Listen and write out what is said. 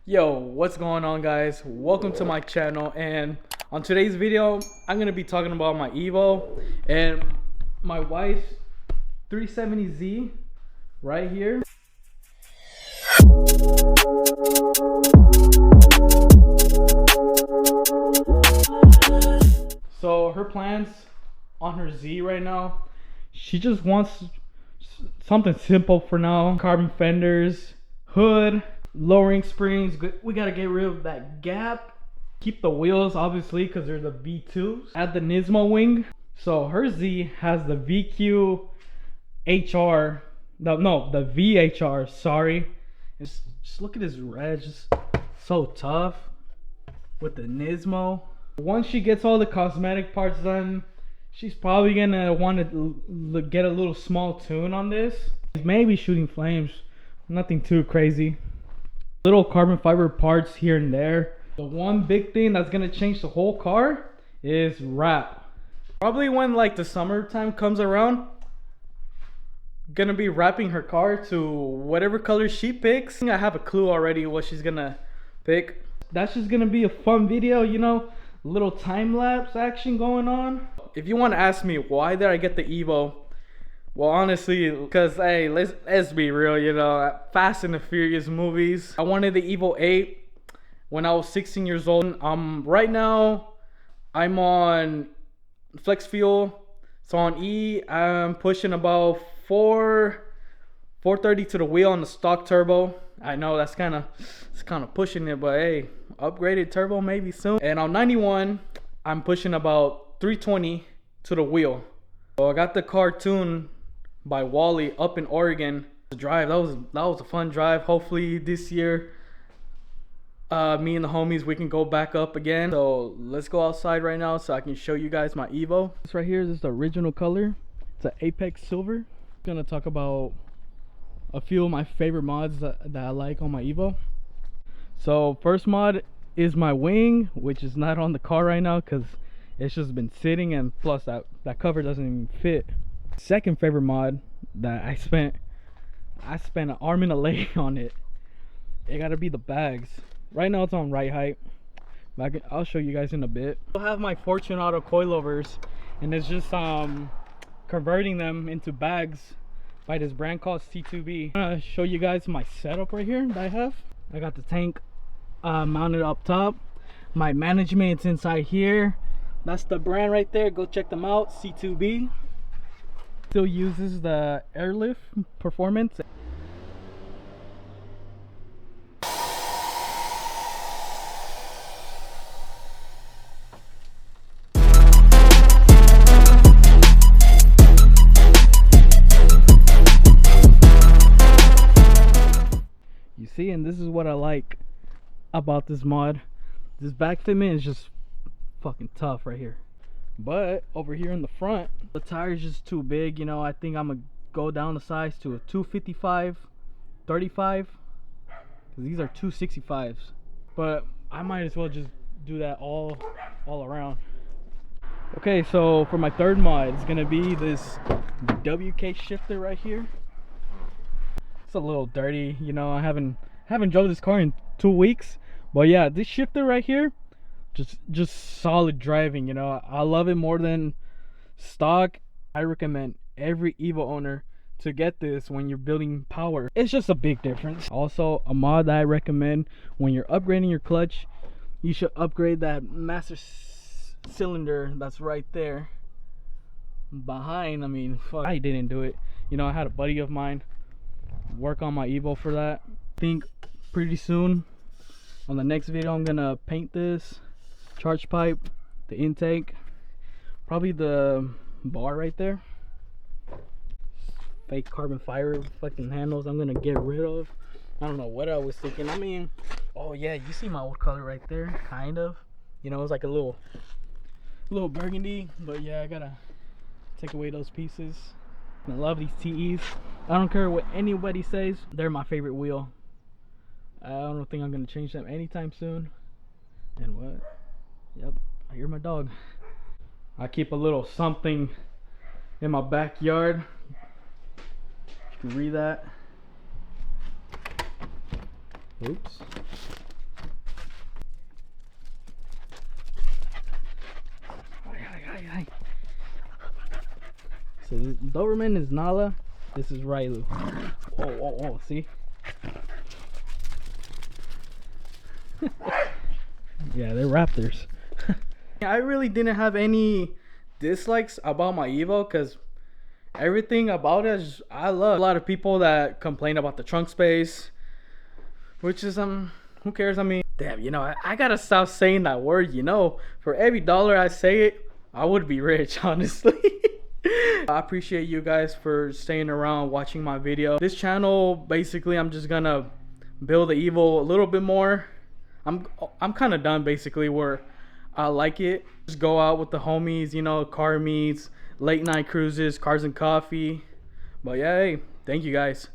Yo, what's going on, guys? Welcome to my channel, and on today's video I'm gonna be talking about my Evo and my wife's 370Z right here. So her plans on her Z right now, she just wants something simple for now. Carbon fenders, hood, lowering springs. We gotta get rid of that gap. Keep the wheels, obviously, because they're the V2s. Add the Nismo wing. So her Z has the VQ HR. No, the VHR. Sorry. Just look at this red. Just so tough with the Nismo. Once she gets all the cosmetic parts done, she's probably gonna want to get a little small tune on this. Maybe shooting flames. Nothing too crazy. Little carbon fiber parts here and there. The one big thing that's gonna change the whole car is wrap. Probably when like the summertime comes around, gonna be wrapping her car to whatever color she picks. I have a clue already what she's gonna pick. That's just gonna be a fun video, you know, little time-lapse action going on. If you want to ask me why did I get the Evo, well, honestly, because hey, let's be real, you know, Fast and the Furious movies. I wanted the Evo 8 when I was 16 years old. Right now I'm on flex fuel, so on E I'm pushing about 430 to the wheel on the stock turbo. I know it's kind of pushing it, but hey, upgraded turbo maybe soon. And on 91 I'm pushing about 320 to the wheel. So I got the car tuned by Wally up in Oregon to drive. That was a fun drive. Hopefully this year me and the homies, we can go back up again. So let's go outside right now so I can show you guys my Evo. This right here is the original color. It's an Apex Silver. I'm gonna talk about a few of my favorite mods that I like on my Evo. So first mod is my wing, which is not on the car right now because it's just been sitting, and plus that cover doesn't even fit. Second favorite mod that I spent an arm and a leg on it. It gotta be the bags. Right now it's on right height, but I'll show you guys in a bit. I have my Fortunato coilovers, and it's just converting them into bags by this brand called C2B. I'm gonna show you guys my setup right here that I have. I got the tank mounted up top. My management's inside here. That's the brand right there. Go check them out. C2B. Still uses the airlift performance. You see, and this is what I like about this mod. This back fitment is just fucking tough right here. But over here in the front, the tire is just too big, you know. I think I'm gonna go down the size to a 255 35, because these are 265s, but I might as well just do that all around. Okay, so for my third mod, it's gonna be this WK shifter right here. It's a little dirty, you know. I haven't drove this car in 2 weeks, but yeah, this shifter right here, just solid driving, you know. I love it more than stock. I recommend every Evo owner to get this when you're building power. It's just a big difference. Also, a mod that I recommend when you're upgrading your clutch, you should upgrade that master cylinder that's right there behind. I mean, fuck, I didn't do it, you know. I had a buddy of mine work on my Evo for that. I think pretty soon on the next video I'm gonna paint this charge pipe, the intake, probably the bar right there. Fake carbon fiber fucking handles I'm gonna get rid of. I don't know what I was thinking. I mean, oh yeah, you see my old color right there, kind of, you know. It's like a little burgundy, but yeah, I gotta take away those pieces. I love these TEs. I don't care what anybody says, they're my favorite wheel. I don't think I'm gonna change them anytime soon. And what? Yep, I hear my dog. I keep a little something in my backyard. You can read that. Oops. Doberman is Nala. This is Railu. Whoa, whoa, whoa! See? Yeah, they're raptors. I really didn't have any dislikes about my Evo because everything about it is, I love. A lot of people that complain about the trunk space, which is who cares? I mean, damn, you know, I gotta stop saying that word. You know, for every dollar I say it, I would be rich, honestly. I appreciate you guys for staying around watching my video. This channel, basically, I'm just gonna build the Evo a little bit more. I'm kind of done basically where I like it. Just go out with the homies, you know, car meets, late night cruises, cars and coffee. But yeah, hey, thank you guys.